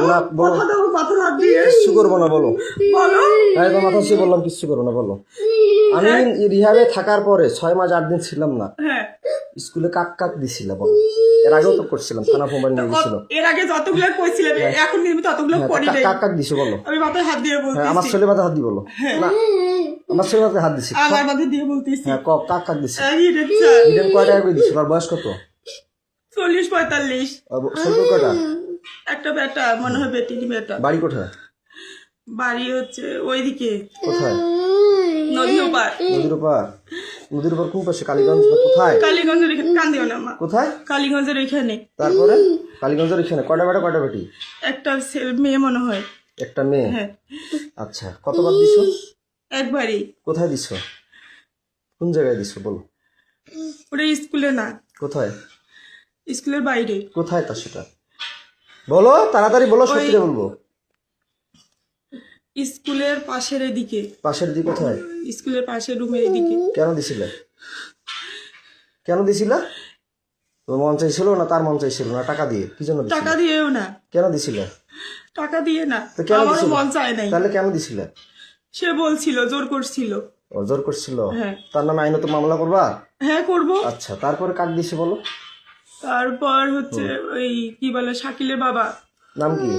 বলো না, বলো। কথা দাও মাথার হাত দিয়ে। কিচ্ছু করবো না, বলো। বলো হ্যাঁ, তোমার মাথা ছুঁয়ে বললাম কিচ্ছু করবো না, বলো। আমি রিহাবে থাকার পরে 6 মাস 8 দিন ছিলাম না, হ্যাঁ স্কুলে কাক কাক দিছিল, বলো। এর আগেও তো করছিলাম, থানা মোবাইল নিয়ে গেছিল। এর আগে যতগুলো কইছিলাম এখন কিন্তু ততগুলো হ্যাঁ, করি নাই। কাক কাক দিছো, বলো। আমি মাথায় হাত দিয়ে হ্যাঁ, আমার বলতেছি, ছেলে মাথা হাত দি, বলো। না, আমার ছেলে মাথায় হাত দিছি। আমার মাথায় দিয়ে বলতেছি হ্যাঁ, কাক কাক দিছি। ইডেন কয় টাকা করে দিছিল? আর বয়স কত? 40-45। ছেলে কয়টা? একটা বেটা মনে হয় বেটিনি বেটা। বাড়ি কোথায়? বাড়ি হচ্ছে ওইদিকে কোথায়? নদীর ওপার। নদীর ওপার? নদীর ওপার কোন পাশে? কালীগঞ্জ না কোথায়? কালীগঞ্জের এখানে, কান্দিও না মা, কোথায়? কালীগঞ্জের এখানে। তারপরে কালীগঞ্জের এখানে কয়টা বেটা কয়টা বেটি? একটা মেয়ে মনে হয়। একটা মেয়ে? হ্যাঁ আচ্ছা, কতবার দিছো? একবারই। কোথায় দিছো? কোন জায়গায় দিছো, বলো। ওটা স্কুলে না, কোথায়? স্কুলের বাইরে। কোথায় তা সেটা বলো, তাড়াতাড়ি বলো, সত্যি বলবো। স্কুলের পাশের এদিকে, পাশের দিকে কোথায়? স্কুলের পাশের রুমের এদিকে। কেন দিছিলে? কেন দিছিলা? তোর মন চাইছিল না তার মন চাইছিল না? টাকা দিয়ে কি জন্য দিছিলে? টাকা দিয়েও না, কেন দিছিলে? টাকা দিয়ে না, তো কেন আমারও দিছিলে? মন চায় নাই। তাহলে কেন দিছিলে? সে বলছিল, জোর করছিল। ও, জোর করছিল? হ্যাঁ। তার নামে আইনত মামলা করবা? হ্যাঁ করবো। আচ্ছা, তারপরে কাক দিছে, বলো। তারপর হচ্ছে ওই কি বলে শাকিলের বাবা, নাম কি?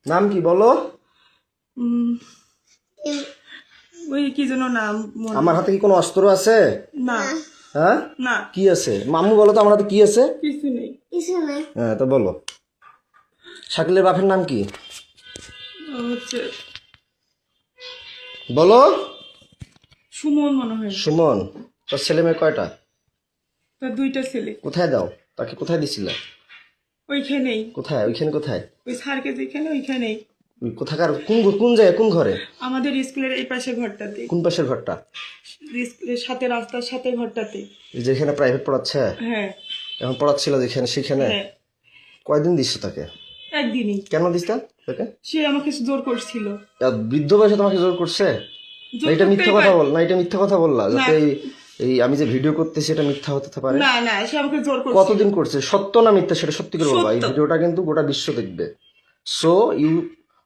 নাম কি, বলো। ওই কি যেন নাম মনে- আমার হাতে কি কোনো অস্ত্র আছে? না হ্যাঁ, না কি আছে? মামু বলো তো আমার হাতে কি আছে? কিছু নেই। হ্যাঁ, তো বলো। শাকিলের বাপের নাম কি, হচ্ছে বলো। সুমন মনে হয়। সুমন? তোর ছেলে মেয়ে কয়টা? তার 2টা ছেলে। কোথায় দাও তাকে? কোথায় দিছিলে? ওইখানেই, কোথায়? ওইখানে কোথায়? ওই স্যারকে যেখানে ওইখানেই। ওই কোথাকার? কোন জায়গায়, কোন ঘরে? আমাদের স্কুলের এই পাশে ঘরটাতে, কোন পাশের ঘরটা? স্কুলের সাথে রাস্তার সাথে ঘরটাতে। এই যেখানে প্রাইভেট পড়াচ্ছে? হ্যাঁ এখন পড়াচ্ছিল যেখানে, সেখানে? হ্যাঁ কয়দিন দিচ্ছ তাকে? একদিনই। কেন দিস তাকে? সে আমাকে জোর করছিল। বৃদ্ধ বয়সে তোমাকে জোর করছে? জোর না, এটা মিথ্যা করতেই কথা পারে। বল না, এটা মিথ্যা কথা বললা না। যাতে এই আমি যে ভিডিও করতেছি এটা মিথ্যা হতে পারে। না না, সে আমাকে জোর করছিল। কতদিন করছে? সত্য না মিথ্যা সেটা সত্যি করে বলবা। এই সত্য। ভিডিওটা কিন্তু গোটা বিশ্ব দেখবে। So you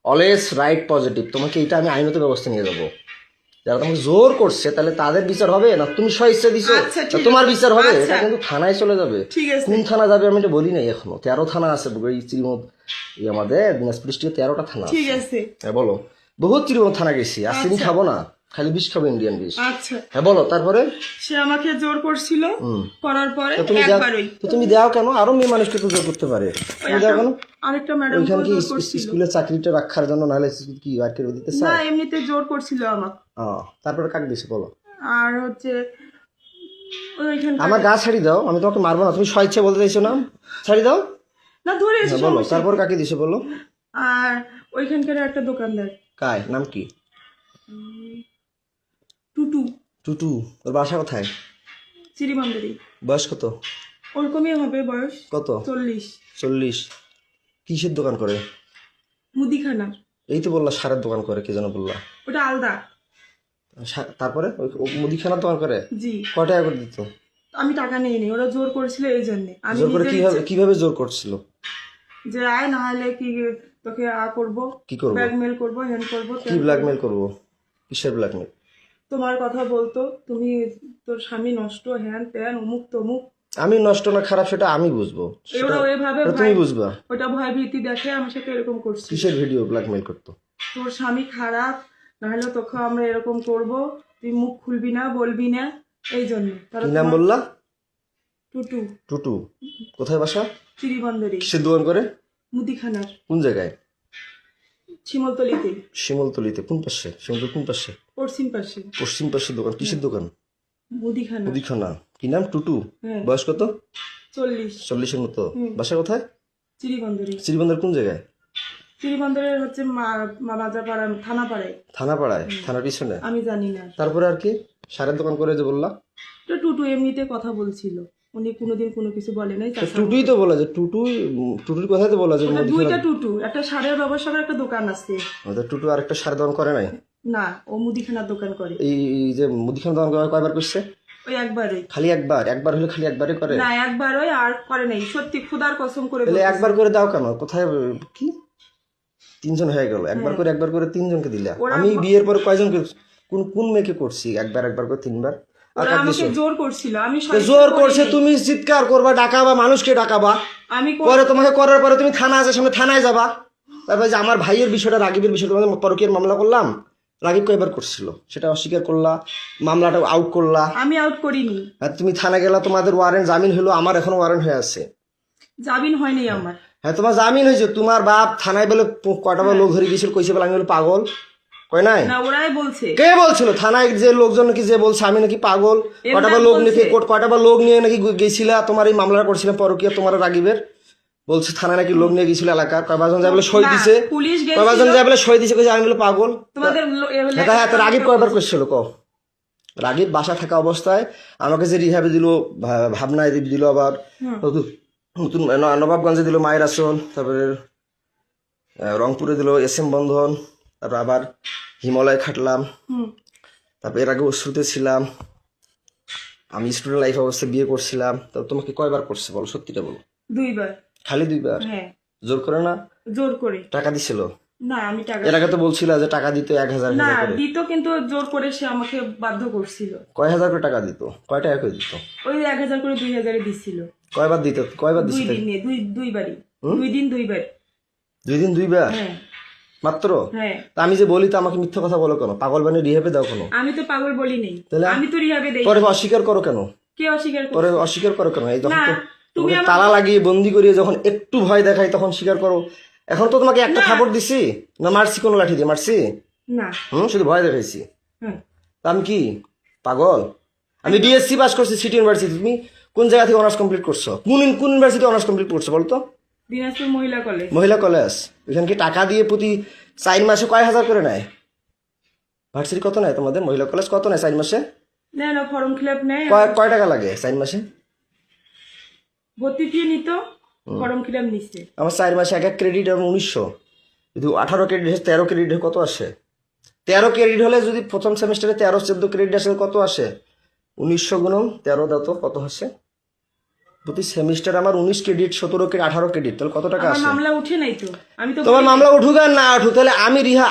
always write positive. তোমাকে এটা আমি আইনত ব্যবস্থা নিয়ে যাবো। যারা তোমাকে জোর করছে তাহলে তাদের বিচার হবে, না তুমি স্বেচ্ছা দিছো আচ্ছা, ঠিক না তোমার আছে। বিচার হবে? আচ্ছা। এটা কিন্তু থানায় চলে যাবে। ঠিক আছে। কোন থানা যাবে আমি এটা বলি নাই এখনো। 13 থানা আছে এই শ্রীমদ, এই আমাদের দিনাজপুর ডিস্ট্রিক্টে 13টা থানা ঠিক আছে। আছে হ্যাঁ, বলো। বহুত শ্রীমদ থানা গেছি, আর চিনি আচ্ছা। খাবো না, খালি বিষ খাবো, ইন্ডিয়ান বিষ। আচ্ছা। হ্যাঁ, বলো। তারপরে সে আমাকে জোর করছিল, করার পরে তো তুমি একবারই। তো তুমি দাও কেন? আরো মেয়ে মানুষকে তো জোর করতে পারে, তুমি দাও কেন? আরেকটা ম্যাডাম ওইখানে কি জোর করছিল। স্কুলের চাকরিটা রাখার জন্য, নাহলে কি আর কেউ দিতে না চায়? এমনিতে জোর করছিল আমাকে। তারপরে কাক দিছে, বলো। আর হচ্ছে ওইখানে আমার গা ছাড়ি দাও, আমি তোমাকে মারবো না। তুমি স্বেচ্ছা বলতে চাইছো না, ছাড়ি দাও। না ধরে এসে হ্যাঁ, বলো। সমস্যা। তারপর কাকে দিছে, বলো। আর ওইখানকার একটা দোকানদার কায় নাম কি? টুটু, টুটু? ওর বাসা কোথায়? চিরিমান্দারি। বয়স কত? ওরকমই হবে বয়স। কত? 40। 40? কিসের দোকান করে? মুদিখানা। এই তো বললা সারের দোকান করে, কে যেন বললা। ওটা আলাদা। তারপরে ও মুদিখানার দোকান করে? জি। কয় টাকা করে দিত? আমি টাকা নিয়ে নি, ওরা জোর করেছিল এই জন্য। আমি জোর করে নিজের কিভাবে জোর করছিল? যে আয় না হলে কি তোকে করবো, কি করবো? ব্ল্যাকমেল করবো, হ্যান্ড করবো। কি ব্ল্যাকমেল করবো? কিসের ব্ল্যাকমেল? তোমার কথা বলতো, তুমি তোর স্বামী নষ্ট, হ্যান ত্যান, অমুক তমুক। আমি নষ্ট না খারাপ সেটা আমি বুঝবো, ওরা ওইভাবে তুমি বুঝবা। ওটা ভয় ভীতি দেখে আমার সাথে এরকম করছি। কিসের ভিডিও ব্ল্যাকমেল করতো? তোর স্বামী খারাপ, নাহলে তোকে আমরা এরকম করব, তুই মুখ খুলবি না, বলবি না, এই জন্য। কি নাম বললা? টুটু। টুটু? কোথায় বাসা? চিরিবন্দরে। কিসের দোকান করে? মুদিখানার। কোন জায়গায়? শিমলতলিতে। শিমলতলিতে? কোন পাশে? শিমলতলি কোন পাশে? পশ্চিম পাশে। পশ্চিম পাশে দোকান। কিসের দোকান? মুদিখানা। মুদিখানা। কি নাম? টুটু? হ্যাঁ। বয়স কত? 40। 40-এর মতো। বাসা কোথায়? চিরিবন্দরে। শ্রীবন্দর কোন জায়গায়? চিরিবন্দরের হচ্ছে বাজারপাড়া, থানাপাড়ায়। থানাপাড়ায়? থানার পিছনে? আমি জানি না। তারপরে আর কি? সারের দোকান করে যে বললা। তো টুটু এমনিতে কথা বলছিল, উনি কোনোদিন কোনো কিছু বলে নাই। টুটুই তো বলা যে টুটুর কথাই তো বলা যে ওটা 2টা টুটু, একটা সারের ব্যবসার একটা দোকান আছে। টুটু আরেকটা সারের দোকান করে নাই? না, ও মুদিখানার দোকান করে। এই যে মুদিখানা দোকান কয়বার করছে? ওই একবারই। খালি একবার? একবার হলে খালি একবারই করে? না একবার ওই আর করে নাই, সত্যি খুদার কসম করে তাহলে বলতেছি। একবার করে দাও কেন? কোথায় কি 3 জন হয়ে গেল, একবার করে 3 জনকে দিলা। আমি বিয়ের পর কয়জনকে কোন কোন মেয়েকে করছি একবার করে 3 বার? আর ওরা কার আমাকে দিছো? জোর করছিল, আমি তো জোর করছে, তুমি চিৎকার করবা, ডাকাবা, মানুষকে ডাকাবা, আমি পরে তোমাকে করার পরে তুমি থানা আছে সামনে, থানায় যাবা। তারপরে যে আমার ভাইয়ের বিষয়টা, রাগিবের বিষয়টা, তোমাদের পরকীয়ার মামলা করলাম, রাগিব কয়বার করছিল সেটা অস্বীকার করলা, মামলাটা আউট করলা। আমি আউট করিনি। আর তুমি থানা গেলা, তোমাদের ওয়ারেন্ট জামিন হলো, আমার এখনো ওয়ারেন্ট হয়ে আছে। জামিন হয়নি আমার। হ্যাঁ তোমার জামিন হয়েছে, তোমার বাপ থানায় বলে কয়টা বার লোক ধরে গেছিল, কইছে বলে আমি বলে পাগল, কয় নাই? না ওরাই বলছে। কে বলছিল? থানায় যে লোকজন নাকি যে বলছে আমি নাকি পাগল, কয়টা বার লোক নিয়ে কয়টা বার লোক নিয়ে নাকি গেছিলা, তোমার এই মামলাটা করছিলাম পরকীয়া, তোমার রাগিবের বলছে থানায় নাকি লোক নিয়ে গেছিল এলাকার, কয়বার যায় বলে সই দিছে, পুলিশ কয়বার যায় বলে সই দিছে, কইছে আমি বলে পাগল। তোমাদের হ্যাঁ তো রাগিব কয়বার করছিল ক? রাগিব বাসা থাকা অবস্থায় আমাকে যে রিহাবে দিল, ভাবনায় দিল, আবার নতুন নতুন নবাবগঞ্জে দিল মায়ের আসল, তারপরে রংপুরে দিল SM বন্ধন, তারপর আবার হিমালয় খাটলাম, তারপর এর আগে অশ্রুতে ছিলাম, আমি স্টুডেন্ট লাইফ অবস্থায় বিয়ে করছিলাম। তো তোমাকে কয়বার করছে বলো, সত্যিটা বলো। 2 বার। খালি 2 বার? হ্যাঁ। জোর করে না? জোর করে। টাকা দিছিল? না আমি টাকা, এর আগে তো বলছিল যে টাকা দিত 1000 না করে। দিত কিন্তু জোর করে সে আমাকে বাধ্য করছিল। কয় হাজার করে টাকা দিত? কয় টাকা করে দিত? ওই 1000 করে 2000 দিছিল। কয়বার দিত? কয়বার 2 দিছিল? দিনে, দুই বারই। 2 দিন 2 বার। 2 দিন 2 বার হ্যাঁ মাত্র? হ্যাঁ। তা আমি যে বলি তো আমাকে মিথ্যা কথা বলো কেন? পাগল বানিয়ে রিহেবে দাও কেন? আমি তো পাগল বলি নাই, তাহলে আমি তো রিহাবে দেই। পরে অস্বীকার করো কেন? কে অস্বীকার করে? পরে অস্বীকার করো কেন? এই যখন না, তো তুমি তোমাকে তালা লাগিয়ে বন্দি করিয়ে যখন একটু ভয় দেখাই তখন স্বীকার করো। এখন তো তোমাকে একটা থাপড় দিছি না, মারছি কোনো লাঠি দিয়ে মারছি? না। শুধু ভয় দেখাইছি। হ্যাঁ। তা আমি কি পাগল? আমি BSc পাস করছি সিটি ইউনিভার্সিটি। তুমি কোন জায়গা থেকে অনার্স কমপ্লিট করছো? কোন ইউনিভার্সিটি অনার্স কমপ্লিট করছো বলো তো? দিনাজপুর মহিলা কলেজ। মহিলা কলেজ। এখানে কি টাকা দিয়ে প্রতি 4 মাসে কয় হাজার করে নেয়? ভার্সিটি কত নেয় তোমাদের? মহিলা কলেজ কত নেয় 4 মাসে? না ফর্ম ফিল নেয়। কয় টাকা লাগে 4 মাসে? ভর্তি ফি নিত, ফর্ম ফিল নিচ্ছে। আমার 4 মাসে এক ক্রেডিট এবং 1900, যদি 18 ক্রেডিট 13 ক্রেডিট কত আসে? 13 ক্রেডিট হলে যদি প্রথম সেমিস্টারে 13-14 ক্রেডিট আসে কত আসে? 1900 গুণন 13 দাও তো কত আসে? প্রতি সেমিস্টার আমার 19 ক্রেডিট, 17 ক্রেডিট, 18 ক্রেডিট, তাহলে কত টাকা আমার আসে? মামলা উঠে নাই তো, আমি তো তোমার মামলা উঠুক আর না উঠুক, তাহলে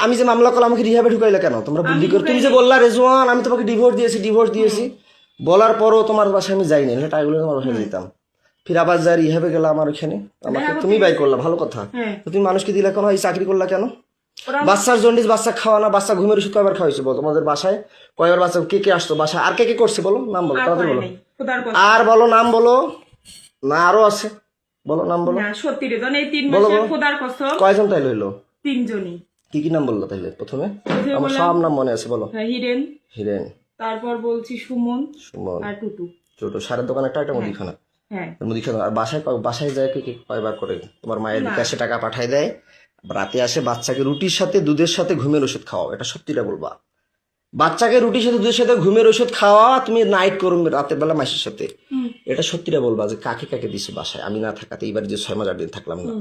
আমি যে মামলা করলাম আমাকে রিহাবে ঢুকাইলে কেন? তোমরা বুদ্ধি করে তুমি যে বললা রেজওয়ান আমি তোমাকে ডিভোর্স দিয়েছি বলার পরও তোমার বাসায় আমি যাইনি, না টাইগুলো তোমার বাসায় যেতাম, ফির আবার যাই রিহাবে গেলাম আমার ওখানে, আমাকে তুমি বাই করলা, ভালো কথা। তো তুমি মানুষকে দিলা কেন? এই চাকরি করলা কেন? বাচ্চার জন্ডিস, বাচ্চা খাওয়া না, বাচ্চা ঘুমের ওষুধ কয়বার খাওয়াইছো বলো? তোমাদের বাসায় কয়বার বাচ্চা, কে আসতো বাসায়? আর কে করছে বলো? নাম বলো তাড়াতাড়ি বলো। আর বলো নাম বলো, না আরো আছে, বলো নাম বলো। না সত্যি রে, এই 3 মাসে খোদার কসম। কয়জন তাইলে হইলো? 3 জনই। কি নাম বললো তাইলে প্রথমে? আমার সব নাম মনে আছে, বলো। হিরেন, হিরেন, তারপর বলছি সুমন আর টুটু। ছোট সারের দোকান একটা মুদিখানা। হ্যাঁ মুদিখানা। আর বাসায় যায় কি কয়বার করে? তোমার মায়ের বিকাশে টাকা পাঠায় দেয়, রাতে আসে বাচ্চাকে রুটির সাথে দুধের সাথে ঘুমের ওষুধ খাওয়াও, এটা সত্যিটা বলবা। বাচ্চাকে রুটির সাথে দুধের সাথে ঘুমের ওষুধ খাওয়া, তুমি নাইট করো রাতের বেলা মাসের সাথে, এটা সত্যিটা বলবা যে কাকে দিছো বাসায় আমি না থাকাতে? এইবার যে 6 মাস 8 দিন থাকলাম না,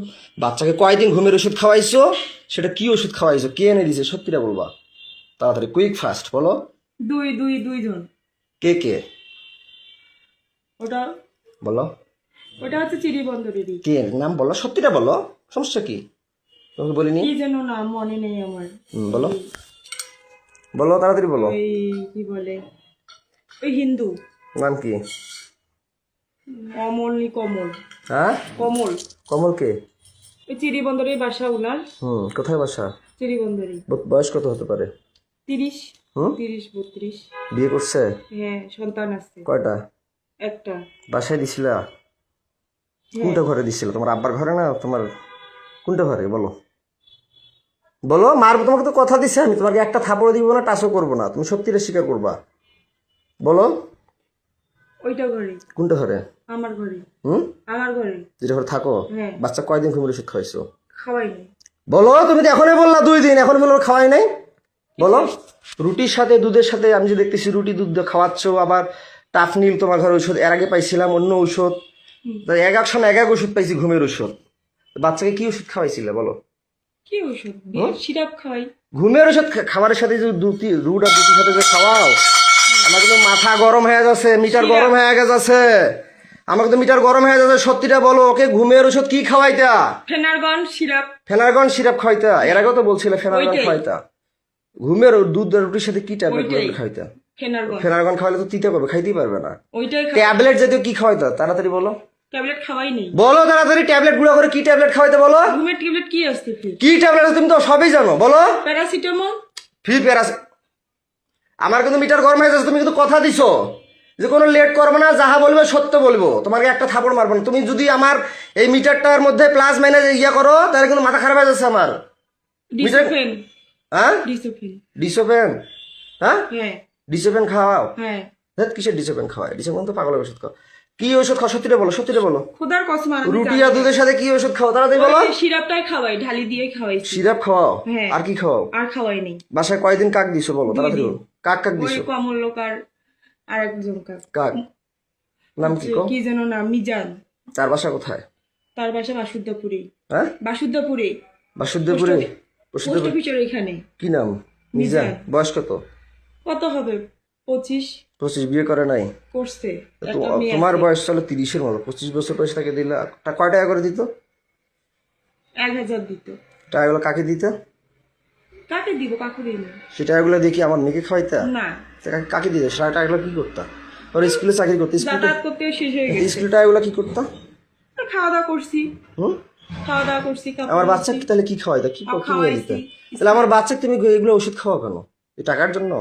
বাচ্চাকে কয়দিন ঘুমের ওষুধ খাওয়াইছো? সেটা কি ওষুধ খাওয়াইছো? কে এনে দিছে? সত্যিটা বলবা তাড়াতাড়ি, কুইক ফাস্ট বলো। 2 জন। কে? ওটা হচ্ছে চিড়িবন্দরেরই। কে নাম বলো, সত্যিটা বলো, সমস্যা কি? তোমাকে বলিনি কি যেন নাম মনে নেই আমার। বলো তাড়াতাড়ি বলো। ওই কি বলে, ওই হিন্দু নাম কি? কমল। হ্যাঁ কমল কে? ওই চিড়িবন্দরের বাসা উনার। কোথায় বাসা? চিড়িবন্দরে। বয়স কত হতে পারে? 30 32। বিয়ে করছে? হ্যাঁ সন্তান আছে। কয়টা? একটা। বাসায় দিছিলা? কোনটা ঘরে দিছিল? তোমার আব্বার ঘরে না তোমার কোনটা ঘরে বলো? মারবো তোমাকে তো কথা দিছে আমি, তোমাকে একটা থাপড় দিব না, টাচও করবো না, তুমি সত্যিটা স্বীকার করবা, বলো। ওইটা ঘরে। কোনটা ঘরে? আমার ঘরে। আমার ঘরে। যেটা ঘরে থাকো? বাচ্চা কয়দিন ঘুমের ওষুধ খাওয়াইছো? খাওয়াইনি। বলো, তুমি তো এখনই বললা 2 দিন, এখন বলো খাওয়াই নাই, বলো। রুটির সাথে দুধের সাথে আমি যে দেখতেছি রুটি দুধ খাওয়াচ্ছ, আবার টাফনিল তোমার ঘরে ওষুধ, এর আগে পাইছিলাম অন্য ওষুধ, এক সময় এক ওষুধ পাইছি ঘুমের ওষুধ। বাচ্চাকে কি ওষুধ খাওয়াইছিলে বলো? কি ওষুধ? সিরাপ খাওয়াই। ঘুমের ওষুধ খাবারের সাথে যে রুট আর দুটির সাথে যে খাওয়াও, আমার কিন্তু মাথা গরম হয়ে যাচ্ছে, মিটার গরম হয়ে গেছে। আমাকে তো মিটার গরম হয়ে যাচ্ছে, সত্যিটা বলো। ওকে ঘুমের ওষুধ কি খাওয়াইতা? Phenergan syrup. ফেনারগন সিরাপ খাওয়াইতা? এর আগেও তো বলছিলে ফেনারগন ওইটাই। খাওয়াইতা। ঘুমের দুধ আর রুটির সাথে কি ট্যাবলেট ওইটাই। খাওয়াইতা? ফেনারগন ফেনারগন খাওয়াইলে তো তিতে করবে, খাইতেই পারবে না। ওইটাই ট্যাবলেট জাতীয় কি খাওয়াইতা? তাড়াতাড়ি বলো, ট্যাবলেট খাওয়াই নেই। বলো তাড়াতাড়ি। ট্যাবলেট গুঁড়া করে কি ট্যাবলেট খাওয়াইতে বলো? ঘুমের ট্যাবলেট কি আসছে ফির? কি ট্যাবলেট তুমি তো সবই জানো, বলো। প্যারাসিটামল। ফ্রি প্যারাস। আমার কিন্তু মিটার গরম হয়ে যাচ্ছে, তুমি কিন্তু কথা দিছো যে কোনো লেট করবে না, যাহা বলবে সত্য বলবো, তোমাকে একটা থাপড় মারবো না। তুমি যদি আমার এই মিটারটার মধ্যে প্লাস মাইনাস ইয়া করো তাহলে কিন্তু মাথা খারাপ হয়ে যাচ্ছে আমার। ডিসোফেন। হ্যাঁ ডিসোফেন। ডিসোপেন? হ্যাঁ হ্যাঁ ডিসোপেন খাওয়াও? হ্যাঁ। ধ্যাৎ, কিসের ডিসোপেন খাওয়ায়? ডিসোপেন তো পাগলের ওষুধ খাও। কি ওষুধ খাও? সত্যিটা বলো, সত্যিটা বলো। খোদার কসম আর রুটি আর দুধের সাথে কি ওষুধ খাও? তাড়াতাড়ি বলো। সিরাপটাই খাওয়াই, ঢালি দিয়ে খাওয়াইছি। সিরাপ খাওয়াও? হ্যাঁ। আর কি খাওয়াও? আর খাওয়াই নেই। বাসায় কয়দিন কাক দিছো বলো, তাড়াতাড়ি বলো। কাক কাক ওই দিছো? কমলকার আর একজন কাক নাম কি কো? কি যেন নাম, মিজান। তার বাসা কোথায়? তার বাসা বাসুদ্ধপুরে। হ্যাঁ বাসুদ্ধপুরে। বাসুদেবপুরে? পোস্ট বাসুদেবপুর অফিসের এখানে। কি নাম? মিজান। বয়স কত? কত হবে? 25। 25। বিয়ে করে নাই? করছে। তো একটা মেয়ে তোমার আছে। বয়স চলো 30-এর মতো। 25 বছর বয়স তাকে দিলে কয় টাকা করে দিত? 1000 দিত। টাকাগুলো কাকে দিত? কাকে দিব? কাকু দিই না। সে টাকাগুলো দেখি আমার মেয়েকে খাওয়াইতা? না, কাকে দিত? সে টাকাগুলো কি করতা? ওর স্কুলে চাকরি করতে? যাতায়াত করতে শেষ হয়ে গেছে। স্কুলে টাকাগুলো কি করতা? আর খাওয়া দাওয়া করছি। হুম? খাওয়া দাওয়া করছি। কাপড় আমার বাচ্চা ধুচ্ছি। তাহলে কি খাওয়াইতা? কি আর কি নিয়ে দিতে? খাওয়াইছি। তাহলে আমার বাচ্চাকে তুমি এগুলো ওষুধ খাওয়া কেন? এই টাকার জন্য?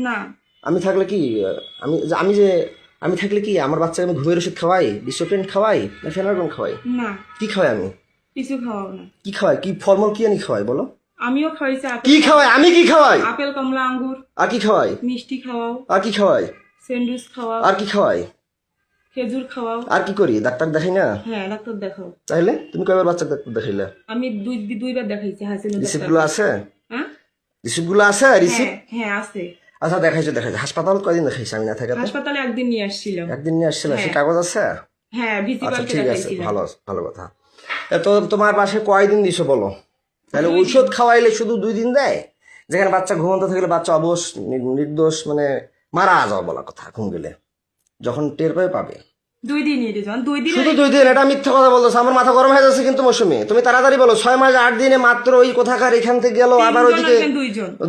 না, আমি থাকলে কি আমি আমি যে আমি থাকলে কি আমার বাচ্চাকে আমি ঘুমের ওষুধ খাওয়াই, ডিসোপেন খাওয়াই, না ফেনারগন খাওয়াই? না, কি খাওয়াই আমি? কিছু খাওয়াও না। কি খাওয়াই? কি ফলমূল কি আনি খাওয়াই বলো? আমিও খাওয়াইছি কি খাওয়াই? আমি কি খাওয়াই? আপেল, কমলা, আঙ্গুর। আর কি খাওয়াই? মিষ্টি খাওয়াও, আর কি খাওয়াই? স্যান্ডউইচ খাওয়াও, আর কি খাওয়াই? খেজুর খাওয়াও। আর কি করি? ডাক্তার দেখাই না? হ্যাঁ, ডাক্তার দেখাও। তাইলে তুমি কয়বার বাচ্চা ডাক্তার দেখাইলে? আমি দুইবার দেখাইছি হাসিনা রিসিপ্ট ডাক্তার। গুলো আছে? হ্যাঁ রিসিপ্ট গুলো আছে? রিসিপ্ট? হ্যাঁ হ্যাঁ আছে। আচ্ছা দেখাইছো দেখাইছো। হাসপাতাল কয়দিন দেখাইছি আমি না থাকাতে? হাসপাতালে একদিন নিয়ে আসছিলাম। একদিন নিয়ে আসছিল, সে হ্যাঁ। কাগজ আছে? হ্যাঁ, আচ্ছা ভিসিপালকে ঠিক আছে, দেখাইছিলাম। ভালো ভালো কথা। তো তোমার বাসায় কয়দিন দিছো বলো? তাহলে ঔষধ খাওয়াইলে শুধু 2 দিন দেয়? যেখানে বাচ্চা ঘুমন্ত থাকলে বাচ্চা অবশ নির্দোষ মানে মারা যাওয়া বলা কথা, ঘুম গেলে যখন টের পাবে। 2 দিনই রে জন, 2 দিন। শুধু 2 দিন? এটা মিথ্যা কথা বলতেছে। আমার মাথা গরম হয়ে যাচ্ছে কিন্তু মৌসুমি। তুমি তাড়াতাড়ি বলো। 6 মাস 8 দিনে মাত্র ওই কোথাকার এখান থেকে গেল, আবার ওইদিকে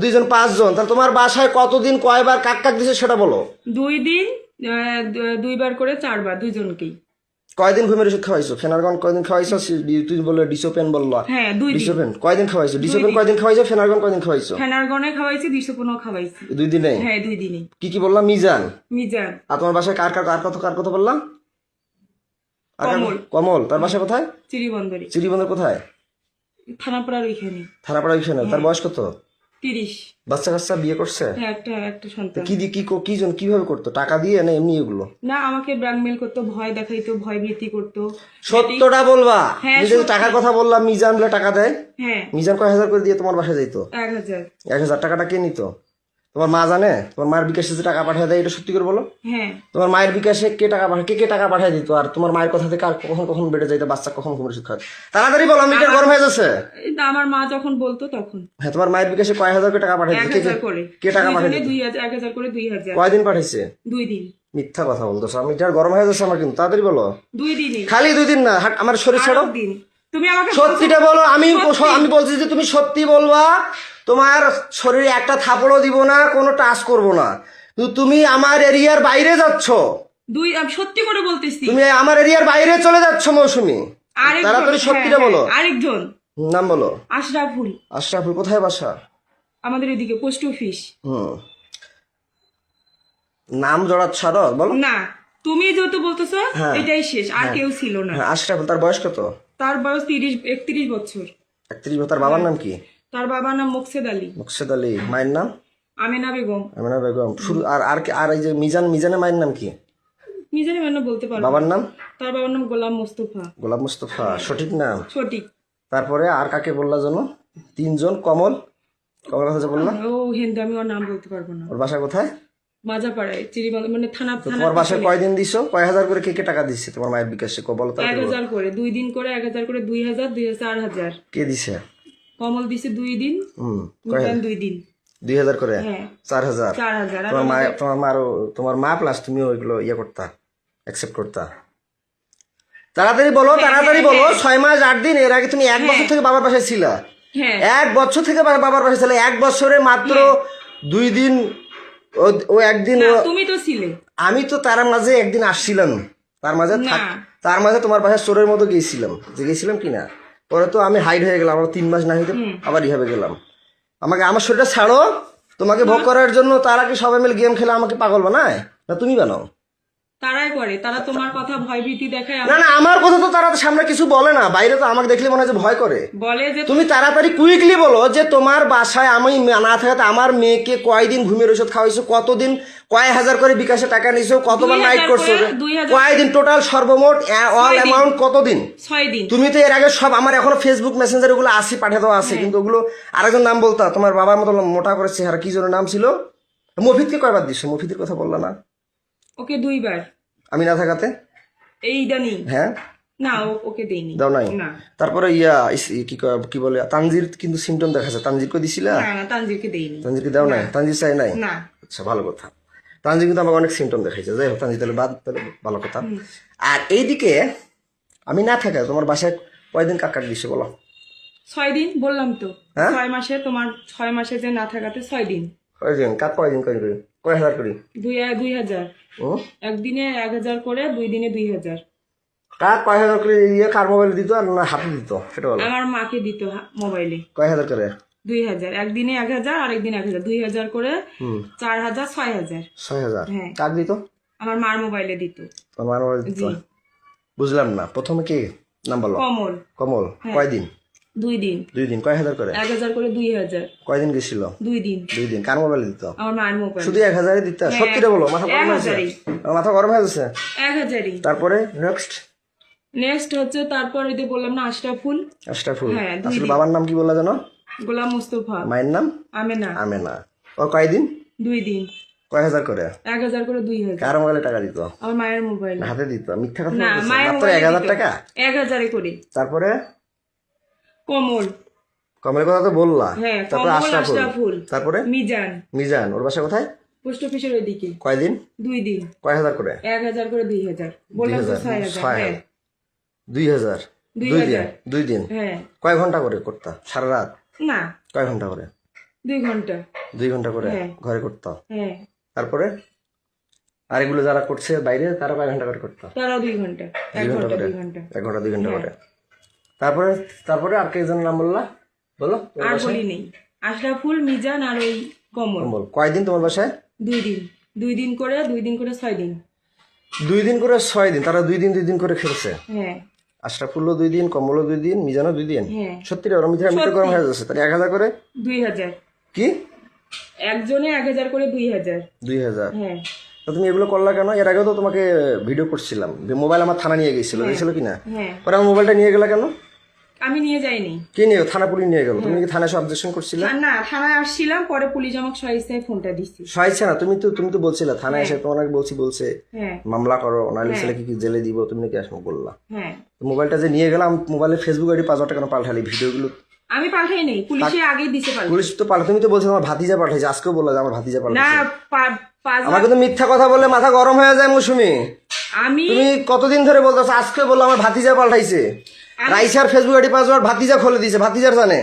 2 জন 5 জন। তাহলে তোমার বাসায় কতদিন কয়বার কাক কাক দিছে সেটা বলো। 2 দিন, 2 বার করে 4 বার, দুইজনকেই। কয়দিন ঘুমের ওষুধ খাওয়াইছো? ফেনারগন কয়দিন খাওয়াইছো? তুই বললো ডিসোপেন বললো। হ্যাঁ, 2 দিন। ডিসোপেন কয়দিন খাওয়াইছো? ডিসোপেন কয়দিন খাওয়াইছো? ফেনারগন কয়দিন খাওয়াইছো? ফেনারগনে খাওয়াইছি, 215 খাওয়াইছি। 2 দিনে? হ্যাঁ, 2 দিনই। কি কি বললাম? মিজান। মিজান। আর তোমার বাসায় কার কথা বললাম? কমল। কমল। তার বাসা কোথায়? চিরিবন্দরে। চিরিবন্দর কোথায়? থানাপাড়ার ওইখানে। থানাপাড়া ওইখানে। তার বয়স কত? 30। বাচ্চা কাচ্চা বিয়ে করছে? হ্যাঁ, একটা সন্তান। কি দিয়ে কি জন কিভাবে করতো? টাকা দিয়ে না এমনি এগুলো? না, আমাকে ব্ল্যাকমেল করতো, ভয় দেখাইতো, ভয় ভীতি করতো। সত্যটা বলবা। হ্যাঁ, তুমি যদি সত্যি। টাকার কথা বললাম, মিজান বলে টাকা দেয়। হ্যাঁ, মিজান কয় হাজার করে দিয়ে তোমার বাসায় যাইতো? 1000। 1000 টাকাটা কে নিত? তোমার মা জানে? তোমার মায়ের বিকাশে যে টাকা পাঠিয়ে দেয়, এটা সত্যি করে বলো। হ্যাঁ, তোমার মায়ের বিকাশে কে টাকা পাঠায়? কে টাকা পাঠিয়ে দিত? আর তোমার মায়ের কথা থেকে আর কখন কখন বেড়ে যাইতো বাচ্চা, কখন ঘুমের ওষুধ খায়? তাড়াতাড়ি বলো, আমি গরম হয়ে যাচ্ছে। এই তো আমার মা যখন বলতো তখন হ্যাঁ, তোমার মায়ের বিকাশে কয় হাজার করে টাকা পাঠিয়ে দিত? 1000 করে। কে টাকা পাঠিয়ে দিত? 1000 করে 2000। কয়দিন পাঠাইছে? 2 দিন। মিথ্যা কথা বলতেছো। আমি এটা গরম হয়ে যাচ্ছে আমার কিন্তু। তাড়াতাড়ি বলো। 2 দিনই। খালি 2 দিন না, আমার শরীর ছাড়ো। 8 দিন। তুমি আমাকে সত্যিটা বলো। আমি বলছি যে তুমি সত্যি বলবা। তোমার শরীরে একটা থাপড়ও দিব না, কোনো টাচ করব না। তুমি আমার এরিয়ার বাইরে যাচ্ছ। আমি সত্যি করে বলতেছি। তুমি আমার এরিয়ার বাইরে চলে যাচ্ছ মৌসুমি। আরেকজন, তাড়াতাড়ি সত্যিটা হ্যাঁ, বলো। আরেকজন নাম বলো। আশরাফুল। আশরাফুল কোথায় বাসা? আমাদের এদিকে পোস্ট অফিস। নাম জড়াত ছাড়ো বলো। না, তুমি যেহেতু বলতেছো হ্যাঁ। এটাই শেষ, আর কেউ ছিল না। হ্যাঁ, আশরাফুল। তার বয়স কত? তার বয়স 31 বছর। 31 বছর। তার বাবার নাম কি? তার বাবার নাম মোকসেদ আলী। মুকসেদ আলী। মায়ের নাম? আমেনা বেগম। আমিনা বেগম। শুরু আর এই যে মিজানের মায়ের নাম কি? নিজের মানে বলতে পারবো। বাবার নাম? তার বাবার নাম গোলাম মোস্তফা। গোলাম মুস্তফা। সঠিক নাম? সঠিক। তারপরে আর কাকে বললা জানো? 3 জন। কমল কথা যে বললা। ও হিন্দু, আমি ওর নাম বলতে পারবো না। ওর বাসা কোথায়? মাজাপাড়ায়, চিরিবাংলা মানে থানা। তোমার বাসায় কয়দিন দিছো? কয় হাজার করে কে টাকা দিচ্ছে তোমার মায়ের বিকাশে? বলো তো। 1000 করে 2 দিন করে, 1000 করে 2000, 4000। কে দিছে? কমল দিছে 2 দিন, হুম। মিজান 2 দিন। 2000 করে হ্যাঁ 4000 4,000 আর তোমার মা প্লাস তুমিও ওইগুলো ইয়ে করতা অ্যাকসেপ্ট করতা তাড়াতাড়ি বলো তাড়াতাড়ি বলো 6 মাস 8 দিন এর আগে তুমি 1 বছর থেকে বাবার বাসায় ছিলা হ্যাঁ 1 বছর থেকে বাবার বাসায় ছিলে 1 বছরে মাত্র 2 দিন ও একদিন না, তুমি তো ছিলে আমি তো তার মাঝে একদিন আসছিলাম তার মাঝে তার মাঝে তোমার বাসায় চোরের মতো গিয়েছিলাম কিনা পরে তো আমি হাইড হয়ে গেলাম আমার 3 মাস না হইতে আবার রিহাবে গেলাম আমাকে আমার শরীরটা ছাড়ো তোমাকে ভোগ করার জন্য তারা কি সবাই মিলে গেম খেলে আমাকে পাগল বানায় না তুমি বানাও তারাই করে তারা তোমার কথা ভয় ভীতি দেখায় না না আমার কথা তো তারা তো সামনে কিছু বলে না বাইরে তো আমাকে দেখলে মনে হয় যে ভয় করে বলে যে তুমি তাড়াতাড়ি কুইকলি বলো যে তোমার বাসায় আমি না থাকাতে আমার মেয়েকে কয়দিন ঘুমের ওষুধ খাওয়াইছো কতদিন কয় হাজার করে বিকাশে টাকা নিছো কতবার 2000 নাইট করছো করে, 2000 কয়দিন টোটাল সর্বমোট অল অ্যামাউন্ট কতদিন 6 দিন তুমি তো এর আগে সব আমার এখনো ফেসবুক মেসেঞ্জার ওগুলো আসি পাঠিয়ে দেওয়া আছে কিন্তু ওগুলো আরেকজন নাম বলতা তোমার বাবার মতো মোটা করে চেহারা কি যেন নাম ছিল মফিদকে কয়বার দিছো মফিদের কথা বললা না ওকে 2 বার আমি না থাকাতে এই দানি হ্যাঁ না ওকে দেইনি দাও নাই না তারপরে কি বলে তানজির কিন্তু সিমটম দেখাচ্ছে তানজিরকে দিছিলা না তানজিরকে দেইনি তানজিরকে দাও নাই তানজির চাই নাই না আচ্ছা ভালো কথা তানজির কিন্তু আমাকে অনেক সিমটম দেখাইছে যাই হোক তানজির তাহলে ভালো কথা আর এইদিকে আমি না থাকা তোমার বাসায় কয়দিন কাকার দিছে বলো 6 দিন বললাম তো হ্যাঁ? 6 মাসে তোমার 6 মাসে যে না থাকাতে 6 দিন কয়দিন কাক কয়দিন কয় হাজার করি 2000 ও একদিনে 1000 করে 2 দিনে 2000 কাক কয় হাজার করে ইয়ে কার মোবাইল দিত আর না হাতে দিত সেটা বলো আমার মাকে দিত মোবাইলে কয় হাজার করে 2000 একদিনে 1000 আর একদিন 1000 2000 করে 4000 6000 6000 হ্যাঁ। কাক দিত আমার মার মোবাইলে দিত তোমার মোবাইল দিত জি বুঝলাম না প্রথমে কি নাম বলো কমল কমল কয়দিন 2 দিন 2 দিন কয় হাজার করে 1000 করে 2000 কয়দিন গেছিল 2 দিন 2 দিন কার মোবাইল দিত আমার মার মোবাইল শুধু 1000 দিত সত্যি বলো মাথা গরম হয়েছে 1000 আমার মাথা গরম হয়ে যাচ্ছে 1000ই তারপরে নেক্সট নেক্সট হচ্ছে তারপর ওই যে বললাম না আশরাফুল আশরাফুল হ্যাঁ, 2 আসলে দিন। বাবার নাম কি বললা জানো গোলাম মুস্তফা মায়ের নাম আমেনা আমেনা ওর কয়দিন 2 দিন কয় হাজার করে 1000 করে 2000 কার মোবাইলে টাকা দিত আমার মায়ের মোবাইল হাতে দিত মিথ্যা কথা না বলতেছে। মায়ের মাত্র মোবাইল 1000 টাকা 1000 করে তারপরে কমল কমলের কথা তো বললা হ্যাঁ তারপরে কমল আশরাফুল আশরাফুল তারপরে মিজান মিজান ওর বাসা কোথায় পোস্ট অফিসের ওইদিকে কয়দিন 2 দিন কয় হাজার করে 1000 করে 2000 বললাম তো 6000 হ্যাঁ 2000 2000 দুই দিন হ্যাঁ কয় ঘন্টা করে করতা সারা রাত না কয় ঘন্টা করে 2 ঘন্টা 2 ঘন্টা করে হ্যাঁ। ঘরে করতাম হ্যাঁ তারপরে আর এগুলো যারা করছে বাইরে তারা কয় ঘন্টা করে করতাম তারাও 2 ঘন্টা 1 ঘন্টা 2 ঘন্টা 1 ঘন্টা 2 ঘন্টা করে তারপরে তারপরে আর কেজনের নাম বললা বলো আর বলি নেই আশরাফুল মিজান আর ওই কমল বল কয়দিন তোমার বাসায় 2 দিন 2 দিন করে 6 দিন 2 দিন করে 6 দিন তারা 2 দিন করে খেলছে হ্যাঁ আশরাফুল্লো 2 দিন কমলও 2 দিন মিজানও 2 দিন হ্যাঁ সত্যি রে ওরা মিথ্যা গরম হয়ে যাচ্ছে তাহলে 1000 করে 2000 কি একজনে 1000 করে 2000 2000 হ্যাঁ তো তুমি এগুলো করলা কেন এর আগেও তো তোমাকে ভিডিও করছিলাম মোবাইল আমার থানা নিয়ে গেছিল গেছিল কিনা হ্যাঁ পরে আমার মোবাইলটা নিয়ে গেলা কেন আমি নিয়ে যাইনি কি নিয়ে থানা পুলিশ নিয়ে গেল তুমি কি থানায় অবজেকশন করছিলে আর না থানায় আসছিলাম পরে পুলিশ আমাকে সহিস্তায় ফোনটা দিচ্ছে সহায়ছে না তুমি তো বলছিলে থানায় এসে তোমার বলছে হ্যাঁ মামলা করো নাহলে ছেলেকে কি জেলে দিব তুমি নাকি আসবো বললা হ্যাঁ তো মোবাইলটা যে নিয়ে গেলাম মোবাইলে ফেসবুক আইডি 5000 টাকা পাল্টালি ভিডিওগুলো আমি পাঠাই নেই পুলিশে আগেই দিছে পাল্টা পুলিশ তো পাল্টা তুমি তো বলছো আমার ভাতিজা পাঠাইছে আজকেও বললা যে আমার ভাতিজা না পাল্টাইছে পাঁচ আমাকে তো মিথ্যা কথা বললে মাথা গরম হয়ে যায় মৌসুমি আমি তুমি কতদিন ধরে বলতেছো আজকে বললো আমার ভাতিজা পাল্টাইছে রাইসার ফেসবুক আইডি পাসওয়ার্ড ভাতিজা খুলে দিয়েছে ভাতিজার জানে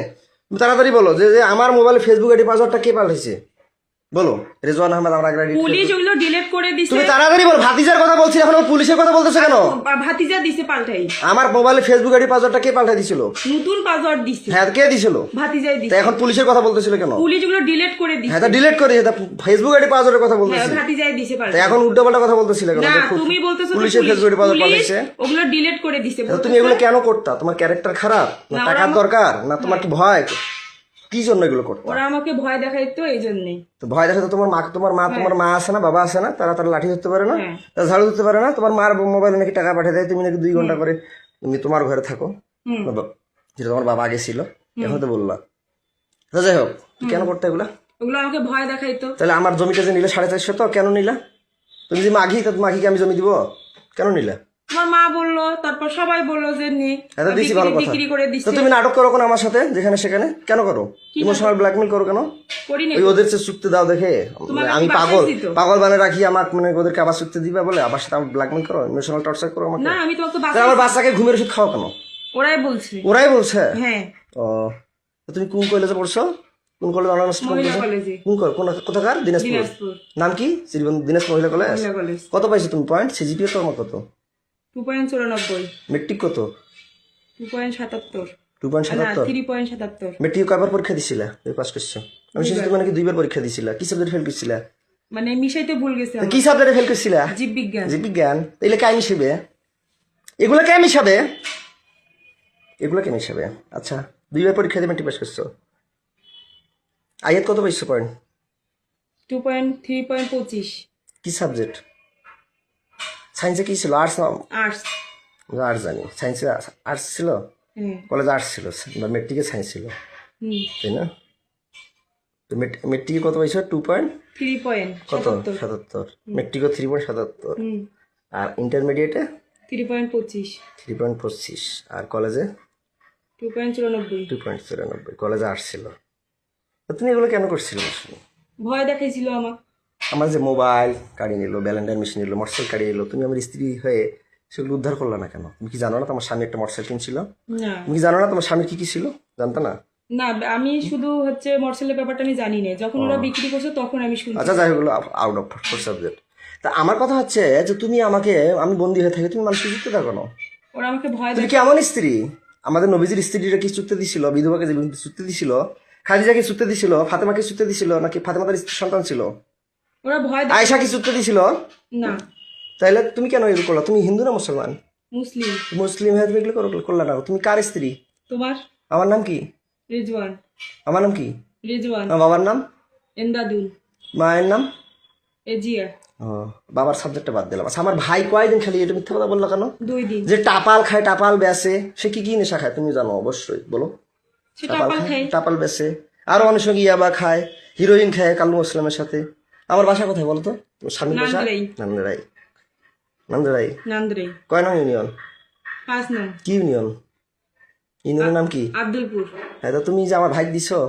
তুমি তাড়াতাড়ি বলো যে আমার মোবাইলে ফেসবুক আইডি পাসওয়ার্ডটা কে পাল্টাইছে বলো রেজওয়ান আহমেদ আমার আগে পুলিশ ওগুলো ডিলিট করে দিছে তুমি তাড়াতাড়ি বলো ভাতিজার কথা বলছি এখন পুলিশের কথা বলতেছো কেন ভাতিজা দিছে পাল্টাই আমার মোবাইলে ফেসবুক আইডি পাসওয়ার্ডটা কে পাল্টাই দিছিল নতুন পাসওয়ার্ড দিছে হ্যাঁ কে দিছিল ভাতিজাই তা দিছে এখন পুলিশের কথা বলতেছিল কেন পুলিশ ওগুলো ডিলিট করে দিছে হ্যাঁ তা ডিলিট করে দিয়েছে ফেসবুক আইডি পাসওয়ার্ডের কথা হ্যাঁ বলতেছি ভাতিজাই দিছে তা পাল্টা এখন উল্টোপাল্টা কথা বলতেছিলে কেন না যে তুমি বলতেছো তো পুলিশের ফেসবুক আইডি পাসওয়ার্ড পুলিশ পাল্টাইছে ওগুলো ডিলিট করে দিছে তা তুমি এগুলো কেন করতা তোমার ক্যারেক্টার খারাপ না না, টাকার দরকার না তোমার কি ভয় কি জন্য এগুলো করতা ওরা আমাকে ভয় দেখাইতো এই জন্যই তো ভয় দেখাতে তোমার মা আছে না বাবা আছে না তারা লাঠি ধরতে পারে না হ্যাঁ। তারা ঝাড়ু ধরতে পারে না তোমার মার মোবাইলে নাকি টাকা পাঠিয়ে দেয় তুমি নাকি 2 ঘন্টা করে তুমি তোমার ঘরে থাকো হুম যেটা তোমার বাবা আগে ছিল এখন তো বললা তো যাই হোক তুমি কেন করতে এগুলা ওগুলো আমাকে ভয় দেখাইতো তাহলে আমার জমিটা যে নিলে 450 তো কেন নিলা তুমি যে মাঘি তা মাঘিকে আমি জমি দিব কেন নিলা তোমার মা বললো, তারপর সবাই বললো যে নে এটা দিছি ভালো কথা। বিক্রি করে তো দিচ্ছে। তুমি নাটক করো কেন আমার সাথে যেখানে সেখানে কেন করো? ইমোশনাল ব্ল্যাকমেল করো কেন? করি না ওই ওদের যে চুক্তি দাও দেখে তোমাকে আমি কি বাসায় পাগল দিত? পাগল বানিয়ে রাখি আমাকে, মানে ওদেরকে আবার চুক্তি দিবা বলে আবার সাথে আমার ব্ল্যাকমেল করো, ইমোশনাল টর্চার করো আমাকে। না আমি তোমাকে তাহলে আমার বাচ্চাকে ঘুমের ওষুধ খাওয়া কেন? ওরাই বলছে। ওরাই বলছে? হ্যাঁ ও, তো তুমি কোন কলেজে পড়ছো? কোন কলেজ অনার্স মহিলা কলেজে, কোথাকার? দিনাজপুর। দিনাজপুর নাম কি? দিনাজপুর মহিলা কলেজ। মহিলা কলেজ। কত পাইছো তুমি পয়েন্ট? সিজিপিএ তোমার কত? 2.94, মেট্রিক কত? 2.77, 2.77। 3.77। মেট্রিক কয়বার পরীক্ষা দিছিলা? তুমি পাস করছো? আমি শুনছি তুমি নাকি 2বার পরীক্ষা দিছিলা। কি সাবজেক্ট ফেল করছিলা? মানে মিশাইতে ভুল গেছে তো আমার। কি সাবজেক্টে ফেল করছিলা? জীববিজ্ঞান। জীববিজ্ঞান। এগুলো কে মিশাবে? এগুলো কে মিশাবে? এগুলো কে মিশাবে? আচ্ছা 2বার পরীক্ষা দিয়ে মেট্রিক পাস করছো। আয়াত কত পাইছো পয়েন্ট? 3.25। কি সাবজেক্ট? সায়েন্সে কি ছিল? আর্টস না? আর্টস। আর্টস জানি। সায়েন্সে আর্টস ছিল? হ্যাঁ। কলেজে আর্টস ছিল বা মেট্রিকে সায়েন্স ছিল, হুম। তাই না? তো মেট্রিকে কত পাইছো? 2 পয়েন্ট কত? 3.77। 77। মেট্রিকও 3.77। হুম। আর ইন্টারমিডিয়েটে 3.25। 3.25। আর কলেজে 2.94। 2.94। কলেজে আর্টস ছিল। তো তুমি এগুলো কেন করছিলে? ভয় দেখাইছিল আমার। আমার যে মোবাইল কাড়িয়ে নিল, ব্যালেন্ডার মেশিন নিল, মোটরসাইকেল কাড়িয়ে নিল, তুমি আমার স্ত্রী হয়ে সেগুলো উদ্ধার করলা না কেন? তুমি কি জানো না তোমার স্বামী একটা মোটরসাইকেল কিনছিল? না তুমি কি জানো না তোমার স্বামীর কি কি ছিল? জানতো না? না আমি শুধু হচ্ছে মোটরসাইকেলের ব্যাপারটা আমি জানি না, যখন ওরা বিক্রি করছে তখন আমি শুনছি। আচ্ছা যাই হোক, আউট অফ সাবজেক্ট। তা আমার কথা হচ্ছে যে তুমি আমাকে, আমি বন্দী হয়ে থাকি, তুমি মানুষকে চুক্তি দাও কেন? ওরা আমাকে ভয় তুমি কি এমন স্ত্রী? আমাদের নবীজির স্ত্রীরা কি চুক্তি দিছিল? বিধবাকে যে চুক্তি দিছিল, খাদিজাকে চুক্তি দিছিল, ফাতেমাকে চুক্তি দিছিল, নাকি ফাতেমাদের সন্তান ছিল? ওরা ভয় আয়েশা কি চুক্তি দিছিল? না তাইলে তুমি কেন এগুলো করলা? তুমি হিন্দু না মুসলমান? মুসলিম। মুসলিম হয়ে তুমি এগুলো করলা না। তুমি কার স্ত্রী? তোমার? আমার নাম কি? রেজওয়ান। আমার নাম কি? রেজওয়ান। আমার বাবার নাম? এন্দাদুল। মায়ের নাম? এজিয়া। ও, বাবার সাবজেক্টটা বাদ দিলাম। আচ্ছা আমার ভাই কয়দিন খালি এটা মিথ্যা কথা বললো কেন? 2 দিন। যে টাপাল খায়, টাপাল বেচে, সে কি কি নেশা খায় তুমি জানো অবশ্যই, বলো। সে টাপাল খাই। টাপাল বেচে, আরো অনেক সঙ্গে ইয়াবা খায়, হিরোইন খায় কালু মুসলামের সাথে। আমার বাসা কোথায় বলো তো? স্বামীর বাসা নান্দারাই। নান্দারাই। নান্দারাই নান্দ্রাই। কয় নং ইউনিয়ন? 5 নং। কি ইউনিয়ন? ইউনিয়নের নাম কি? আব্দুলপুর। হ্যাঁ, তো তুমি যে আমার ভাই দিছো,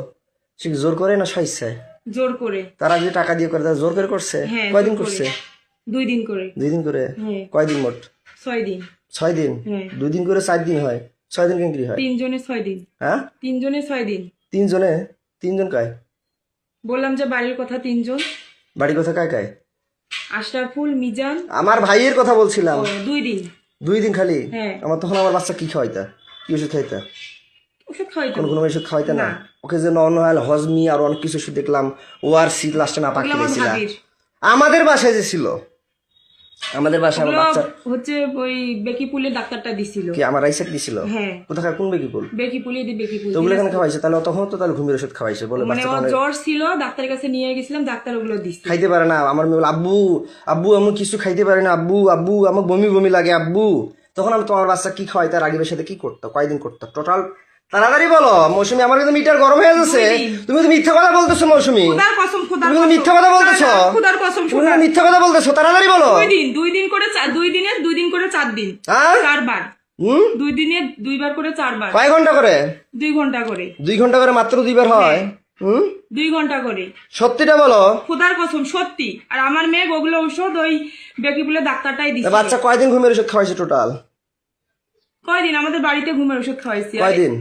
সে কি জোর করে না স্বেচ্ছায়? জোর করে। তারা যে টাকা দিয়ে করে, তারা জোর করে করছে? হ্যাঁ, কয়দিন জোর করে। করছে? 2 দিন করে। 2 দিন করে? হ্যাঁ। কয়দিন মোট? 6 দিন। 6 দিন? হ্যাঁ। 2 দিন করে 4 দিন হয়, 6 দিন কেন হয়? 3 জনে 6 দিন। হ্যাঁ 3 জনে 6 দিন। 3 জনে? 3 জন কায়? বললাম যে বাড়ির কথা 3 জন। বাড়ি কথা কায় কায়? আশরাফুল, মিজান। আমার ভাইয়ের কথা বলছিলাম। 2 দিন। 2 দিন খালি? হ্যাঁ। তখন আমার বাচ্চা কি খাওয়াইতা? কি ওষুধ খাইতা? ওষুধ খাওয়াইতো। কোনো ওষুধ খাওয়াইতা না? না। ওকে যে নর্মাল হজমি আর অনেক কিছু ওষুধ দেখলাম, ওআরসি লাস্টে না পাখি ওগুলো আমার দিয়েছিলা। ভাবির। আমাদের বাসায় যে ছিল, আমাদের বাসায় আমার ওগুলো বাচ্চা হচ্ছে ওই বেকিপুলের ডাক্তারটা দিছিল। কি আমার রাইসেট দিছিল? হ্যাঁ। কোথাকার কোন বেকিপুল? বেকিপুলে দি বেকিপুল। তো ওগুলো কেন খাওয়াইছে? তাহলে তখন তো তাহলে ঘুমের ওষুধ খাওয়াইছে বলে মানে বাচ্চা ওর তখন জ্বর ছিল, ডাক্তারের কাছে নিয়ে গেছিলাম, ডাক্তার ওগুলো দিচ্ছে। খাইতে পারে না। আমার মেয়ে বলে, আব্বু আব্বু আমি কিছু খাইতে পারি না, আব্বু আব্বু আমার বমি বমি লাগে আব্বু। তখন আমি তোমার বাচ্চা কি খাওয়াইতে, রাগিবের সাথে কি করতো, কয়দিন করতো টোটাল? তাড়াতাড়ি বলো মৌসুমী, আমার কিন্তু মিটার গরম হয়ে যাচ্ছে। 2 দিন। তুমি তো মিথ্যা কথা বলতেছো মৌসুমী, খোদার কসম, খোদার তুমি কসম। মিথ্যা কথা বলতেছো। খোদার কসম, তুমি কিন্তু মিথ্যা কথা বলতেছো, তাড়াতাড়ি বলো। 2 দিন, 2 দিন করে 2 দিনে 2 দিন করে 4 দিন। হ্যাঁ 4 বার। 2 দিনে 2 বার করে 4 বার। কয় ঘন্টা করে? 2 ঘন্টা করে। 2 ঘন্টা করে মাত্র 2 বার হয়? 2 ঘন্টা করে। সত্যিটা বলো। খোদার কসম সত্যি। আর আমার মেয়ে ওগুলো ঔষধ ওই বেকিপুলের ডাক্তারটাই তা দিচ্ছে। বাচ্চা কয়দিন ঘুমের ওষুধ খাওয়াইছে টোটাল? কয়দিন আমাদের বাড়িতে ঘুমের ওষুধ খাওয়াইছি। আর কয়দিন?